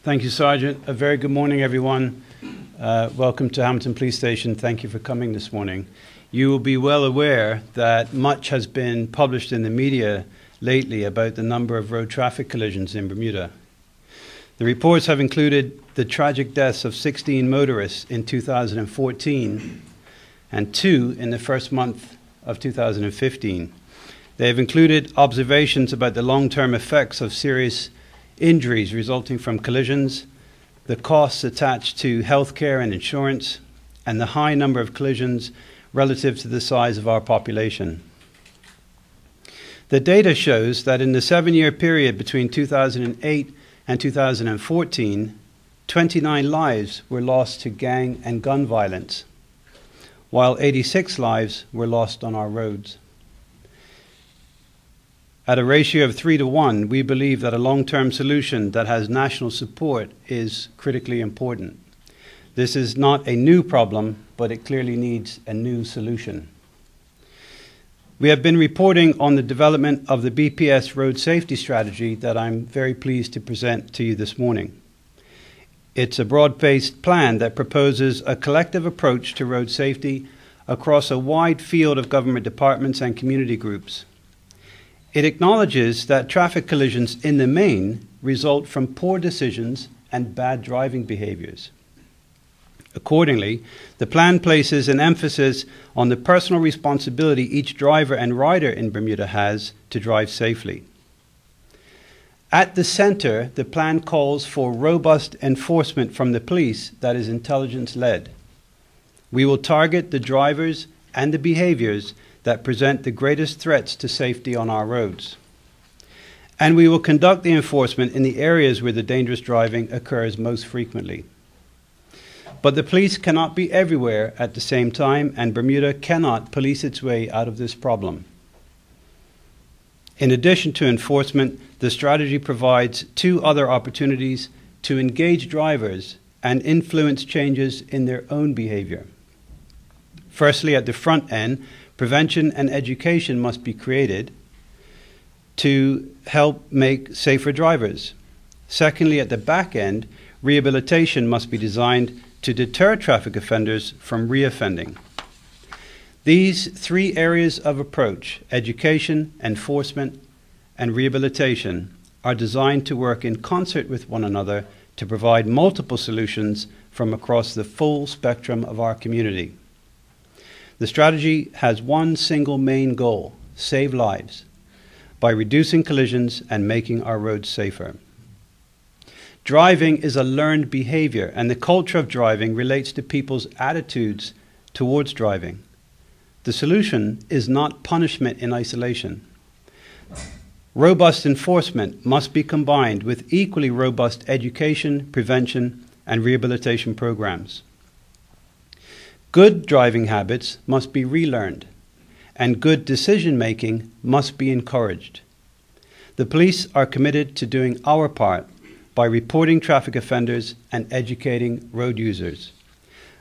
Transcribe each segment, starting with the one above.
Thank you, Sergeant. A very good morning, everyone. Welcome to Hamilton Police Station. Thank you for coming this morning. You will be well aware that much has been published in the media lately about the number of road traffic collisions in Bermuda. The reports have included the tragic deaths of 16 motorists in 2014 and 2 in the first month of 2015. They have included observations about the long-term effects of serious injuries resulting from collisions, the costs attached to healthcare and insurance, and the high number of collisions relative to the size of our population. The data shows that in the 7-year period between 2008 and 2014, 29 lives were lost to gang and gun violence, while 86 lives were lost on our roads. At a ratio of 3 to 1, we believe that a long-term solution that has national support is critically important. This is not a new problem, but it clearly needs a new solution. We have been reporting on the development of the BPS road safety strategy that I'm very pleased to present to you this morning. It's a broad-based plan that proposes a collective approach to road safety across a wide field of government departments and community groups. It acknowledges that traffic collisions in the main result from poor decisions and bad driving behaviors. Accordingly, the plan places an emphasis on the personal responsibility each driver and rider in Bermuda has to drive safely. At the center, the plan calls for robust enforcement from the police that is intelligence-led. We will target the drivers and the behaviors that present the greatest threats to safety on our roads. And we will conduct the enforcement in the areas where the dangerous driving occurs most frequently. But the police cannot be everywhere at the same time, and Bermuda cannot police its way out of this problem. In addition to enforcement, the strategy provides 2 other opportunities to engage drivers and influence changes in their own behavior. Firstly, at the front end, prevention and education must be created to help make safer drivers. Secondly, at the back end, rehabilitation must be designed to deter traffic offenders from reoffending. These 3 areas of approach, education, enforcement, and rehabilitation, are designed to work in concert with one another to provide multiple solutions from across the full spectrum of our community. The strategy has one single main goal: save lives, by reducing collisions and making our roads safer. Driving is a learned behavior, and the culture of driving relates to people's attitudes towards driving. The solution is not punishment in isolation. Robust enforcement must be combined with equally robust education, prevention, and rehabilitation programs. Good driving habits must be relearned, and good decision-making must be encouraged. The police are committed to doing our part by reporting traffic offenders and educating road users.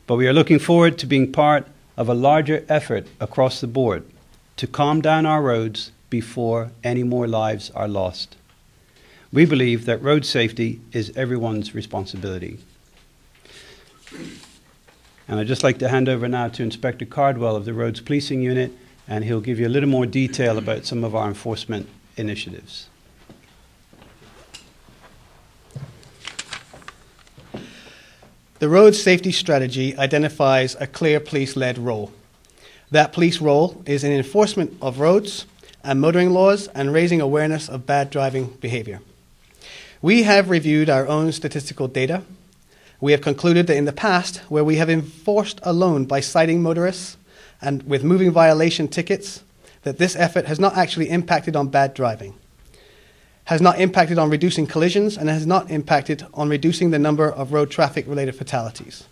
But we are looking forward to being part of a larger effort across the board to calm down our roads before any more lives are lost. We believe that road safety is everyone's responsibility. And I'd just like to hand over now to Inspector Cardwell of the Roads Policing Unit, and he'll give you a little more detail about some of our enforcement initiatives. The road safety strategy identifies a clear police-led role. That police role is in enforcement of roads and motoring laws and raising awareness of bad driving behavior. We have reviewed our own statistical data. We have concluded that in the past, where we have enforced alone by citing motorists and with moving violation tickets, that this effort has not actually impacted on bad driving, has not impacted on reducing collisions, and has not impacted on reducing the number of road traffic-related fatalities.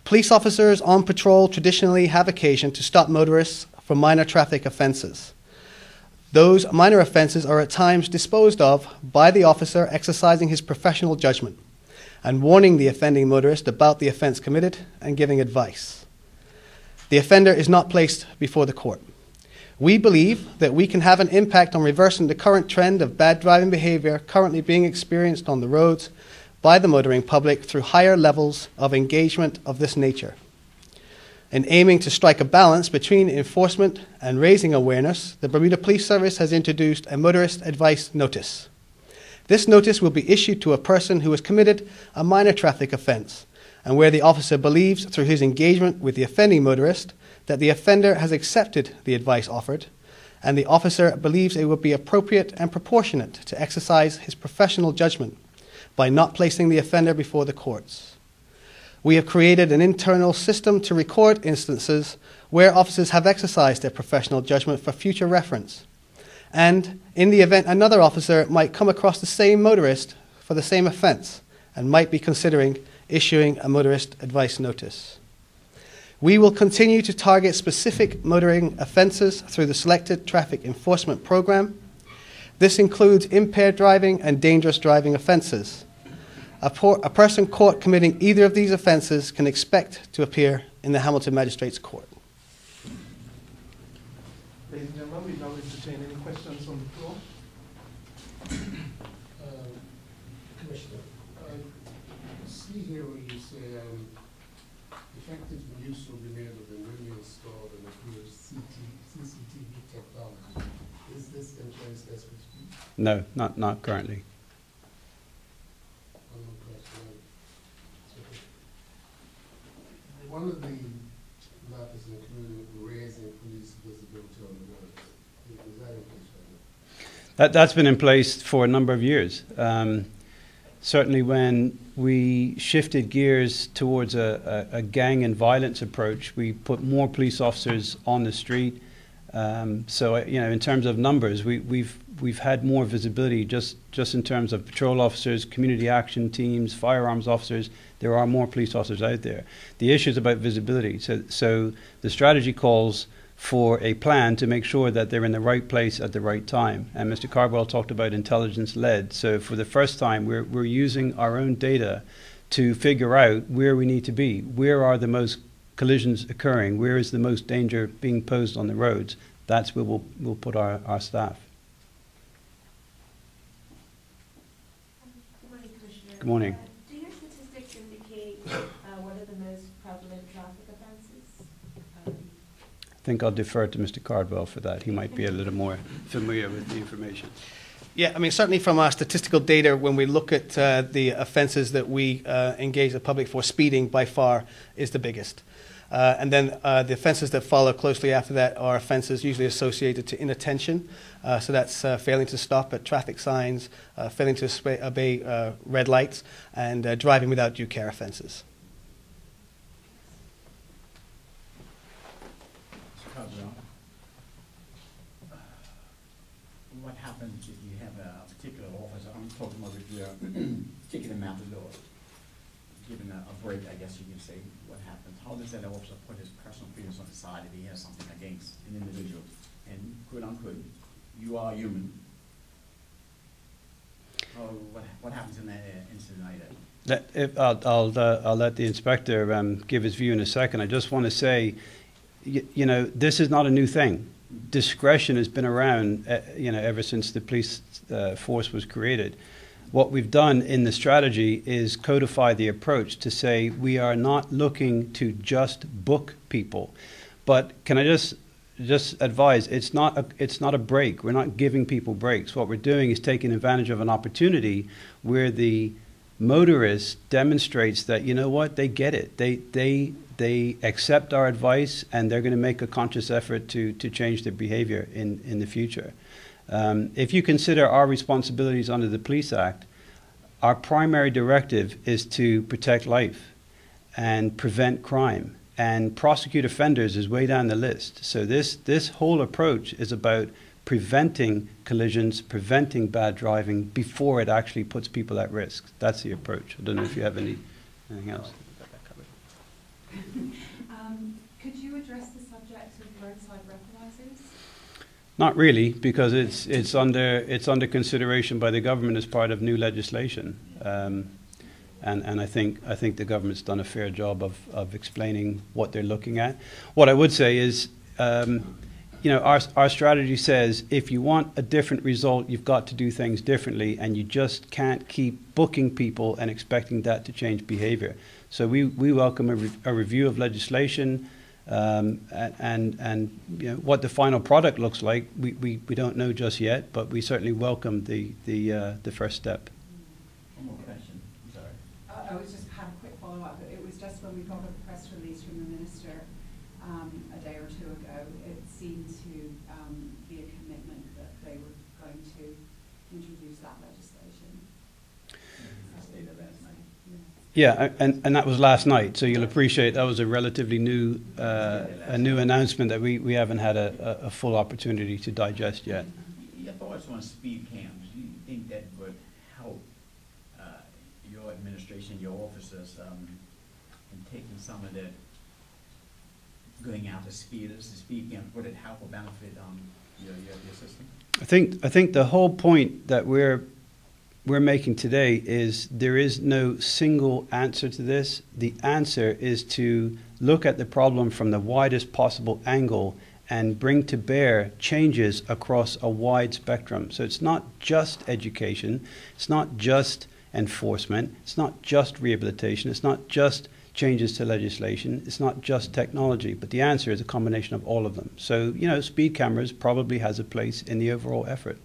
Police officers on patrol traditionally have occasion to stop motorists for minor traffic offenses. Those minor offenses are at times disposed of by the officer exercising his professional judgment and warning the offending motorist about the offense committed and giving advice. The offender is not placed before the court. We believe that we can have an impact on reversing the current trend of bad driving behavior currently being experienced on the roads by the motoring public through higher levels of engagement of this nature. In aiming to strike a balance between enforcement and raising awareness, the Bermuda Police Service has introduced a motorist advice notice. This notice will be issued to a person who has committed a minor traffic offence, and where the officer believes through his engagement with the offending motorist that the offender has accepted the advice offered, and the officer believes it would be appropriate and proportionate to exercise his professional judgment by not placing the offender before the courts. We have created an internal system to record instances where officers have exercised their professional judgment for future reference. And in the event another officer might come across the same motorist for the same offence and might be considering issuing a motorist advice notice. We will continue to target specific motoring offences through the selected traffic enforcement programme. This includes impaired driving and dangerous driving offences. A person caught committing either of these offences can expect to appear in the Hamilton Magistrates Court. Ladies and gentlemen, we now entertain any questions on the floor. Commissioner, see here where you say effective use will be made of the newly installed and approved CCTV technology. Is this in place as we speak? No, not currently. One of the matters including raising police visibility on the roads. Is that in place right now? That's been in place for a number of years. Certainly when we shifted gears towards a gang and violence approach, we put more police officers on the street. So, in terms of numbers, we've had more visibility just in terms of patrol officers, community action teams, firearms officers. There are more police officers out there. The issue is about visibility. So the strategy calls for a plan to make sure that they're in the right place at the right time. And Mr. Cardwell talked about intelligence-led. So for the first time, we're using our own data to figure out where we need to be. Where are the most collisions occurring? Where is the most danger being posed on the roads? That's where we'll put our staff. Good morning, Commissioner. Good morning. Do your statistics indicate what are the most prevalent traffic offenses? I think I'll defer to Mr. Cardwell for that. He might be a little more familiar with the information. Yeah, I mean, certainly from our statistical data, when we look at the offences that we engage the public for, speeding by far is the biggest. And then the offences that follow closely after that are offences usually associated to inattention. So that's failing to stop at traffic signs, failing to obey red lights, and driving without due care offences. What happens if you have a particular officer, I'm talking about if you're kicking him out the door, given a break, I guess you can say, what happens? How does that officer put his personal feelings on the side if he has something against an individual? And quote unquote, you are human. What happens in that incident like that? I'll let the inspector give his view in a second. I just want to say, this is not a new thing. Discretion has been around, ever since the police force was created. What we've done in the strategy is codify the approach to say we are not looking to just book people, but can I just advise, it's not a break. We're not giving people breaks. What we're doing is taking advantage of an opportunity where the motorist demonstrates that, you know what, they get it. They accept our advice, and they're going to make a conscious effort to change their behavior in the future. If you consider our responsibilities under the Police Act, our primary directive is to protect life and prevent crime, and prosecute offenders is way down the list. So this whole approach is about preventing collisions, preventing bad driving before it actually puts people at risk. That's the approach. I don't know if you have anything else. Could you address the subject of roadside breathalyzers? Not really, because it's under consideration by the government as part of new legislation, and I think the government's done a fair job of explaining what they're looking at. What I would say is, you know, our strategy says if you want a different result, you've got to do things differently, and you just can't keep booking people and expecting that to change behavior. So we welcome a review of legislation, and you know, what the final product looks like, we don't know just yet, but we certainly welcome the first step. One more question, I'm sorry. I was just had a quick follow-up. It was just when we got a press release from the minister a day or two ago, it seemed to be a commitment that they were going to introduce that legislation. Stated last night. Yeah, and that was last night, so you'll appreciate that was a relatively new announcement that we haven't had a full opportunity to digest yet. Your thoughts on speed cams, do you think that would help your administration, your officers, in taking some of that, going out to speeders, the speed cams, would it help or benefit your system? I think the whole point that we're making today is there is no single answer to this. The answer is to look at the problem from the widest possible angle and bring to bear changes across a wide spectrum. So it's not just education, it's not just enforcement, it's not just rehabilitation, it's not just changes to legislation, it's not just technology, but the answer is a combination of all of them. So, you know, speed cameras probably has a place in the overall effort.